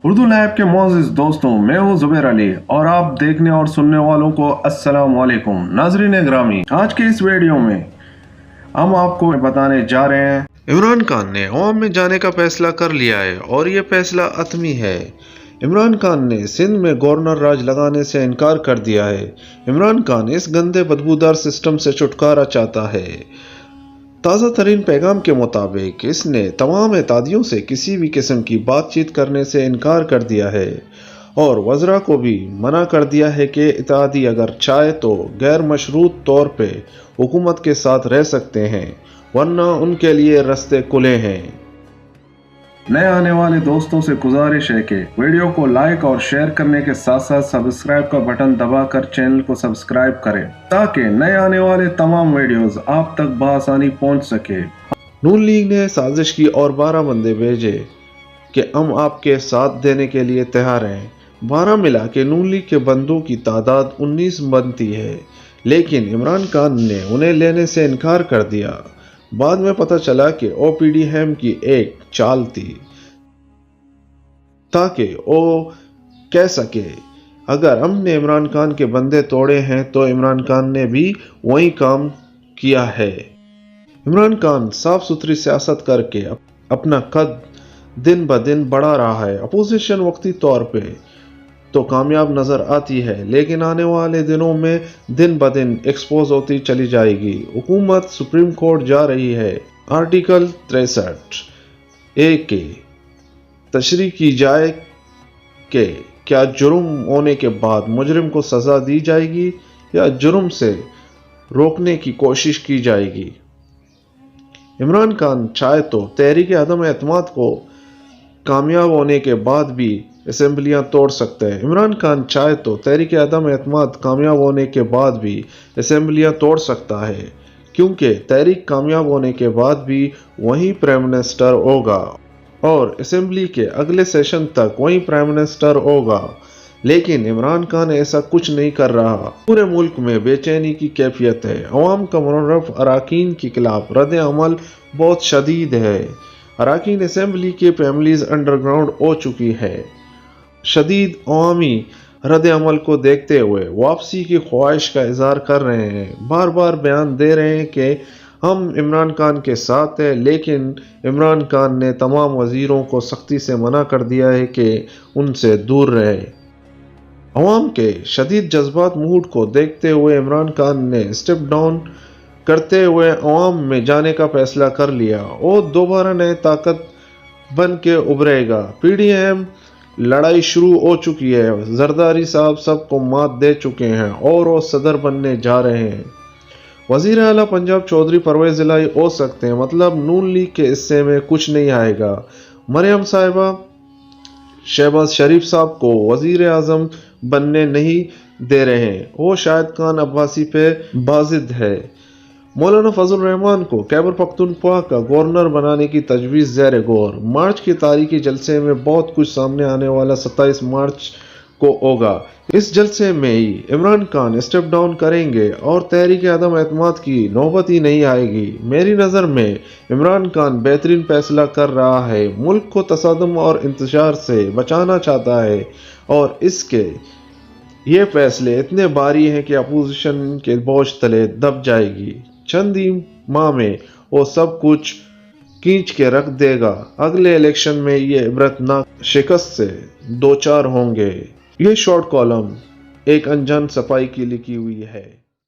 Urdu lab के मोअज़्ज़िज़ दोस्तों, मैं हूँ ज़ुबैर अली और आप देखने और सुनने वालों को अस्सलाम वालेकुम। नाज़रीन ग्रामी, आज के इस वीडियो में हम आपको बताने जा रहे हैं इमरान खान ने अवाम में जाने का फैसला कर लिया है और ये फैसला हतमी है। इमरान खान ने सिंध में गवर्नर राज लगाने से इनकार कर दिया है। इमरान खान इस गंदे बदबूदार सिस्टम से छुटकारा चाहता है। ताज़ा तरीन पैगाम के मुताबिक इसने तमाम एतदियों से किसी भी किस्म की बातचीत करने से इनकार कर दिया है और वज़रा को भी मना कर दिया है कि इत्तेहादी अगर चाहे तो गैर मशरूत तौर पे हुकूमत के साथ रह सकते हैं, वरना उनके लिए रास्ते खुले हैं। नए आने वाले दोस्तों से गुजारिश है कि वीडियो को लाइक और शेयर करने के साथ साथ सब्सक्राइब का बटन दबाकर चैनल को सब्सक्राइब करें ताकि नए आने वाले तमाम वीडियोस आप तक बआसानी पहुंच सके। नून लीग ने साजिश की और 12 बंदे भेजे कि हम आपके साथ देने के लिए तैयार हैं। 12 मिला के नून लीग के बंदों की तादाद 19 बनती है, लेकिन इमरान खान ने उन्हें लेने से इनकार कर दिया। बाद में पता चला कि OPDM की एक चाल थी ताकि वो कह सके अगर हमने इमरान खान के बंदे तोड़े हैं तो इमरान खान ने भी वही काम किया है। इमरान खान साफ सुथरी सियासत करके अपना कद दिन ब दिन बढ़ा रहा है। अपोजिशन वक्ती तौर पे तो कामयाब नजर आती है, लेकिन आने वाले दिनों में दिन ब दिन एक्सपोज होती चली जाएगी। हुकूमत सुप्रीम कोर्ट जा रही है। आर्टिकल 63A के तशरीह की जाए कि क्या जुर्म होने के बाद मुजरिम को सज़ा दी जाएगी या जुर्म से रोकने की कोशिश की जाएगी। इमरान खान चाहे तो तहरीक अदम एतमाद को कामयाब होने के बाद भी असेंबलियां तोड़ सकते हैं। इमरान खान चाहे तो तहरीक अदम एतमाद कामयाब होने के बाद भी असेंबलियां तोड़ सकता है, क्योंकि तहरीक कामयाब होने के बाद भी वही प्राइम मिनिस्टर होगा और असेंबली के अगले सेशन तक वही प्राइम मिनिस्टर होगा। लेकिन इमरान खान ऐसा कुछ नहीं कर रहा। पूरे मुल्क में बेचैनी की कैफियत है। अवाम का मुनर्रफ अराकीन के खिलाफ रद्द अमल बहुत शदीद है। अराकीन असेंबली के फैमिलीज अंडरग्राउंड हो चुकी है। शदीद अवामी रद्द अमल को देखते हुए वापसी की ख्वाहिश का इजहार कर रहे हैं। बार बार बयान दे रहे हैं कि हम इमरान खान के साथ हैं, लेकिन इमरान खान ने तमाम वजीरों को सख्ती से मना कर दिया है कि उनसे दूर रहे। अवाम के शदीद जज्बात मूड को देखते हुए इमरान खान ने स्टेप डाउन करते हुए अवाम में जाने का फैसला कर लिया और दोबारा नए ताकत बन के उभरेगा। PDM लड़ाई शुरू हो चुकी है। जरदारी साहब सबको मात दे चुके हैं और वो सदर बनने जा रहे हैं। वजीर आला पंजाब चौधरी परवेज इलाही हो सकते हैं, मतलब नून लीग के हिस्से में कुछ नहीं आएगा। मरियम साहिबा शहबाज शरीफ साहब को वजीर आजम बनने नहीं दे रहे हैं। वो शाहिद खान अब्बासी पे बाजिद है। मौलाना फजल रहमान को खैबर पख्तूनख्वा का गवर्नर बनाने की तजवीज़ ज़ेर गौर। मार्च की तारीखी जलसे में बहुत कुछ सामने आने वाला 27 मार्च को होगा। इस जलसे में ही इमरान खान स्टेप डाउन करेंगे और तहरीक अदम एतमाद की नौबत ही नहीं आएगी। मेरी नज़र में इमरान खान बेहतरीन फैसला कर रहा है। मुल्क को तसादम और इंतशार से बचाना चाहता है और इसके ये फैसले इतने भारी हैं कि अपोजिशन के बोझ तले दब जाएगी। चंद ही माह में वो सब कुछ खींच के रख देगा। अगले इलेक्शन में ये इबरतनाक शिकस्त से दो चार होंगे। ये शॉर्ट कॉलम एक अनजान सफाई की लिखी हुई है।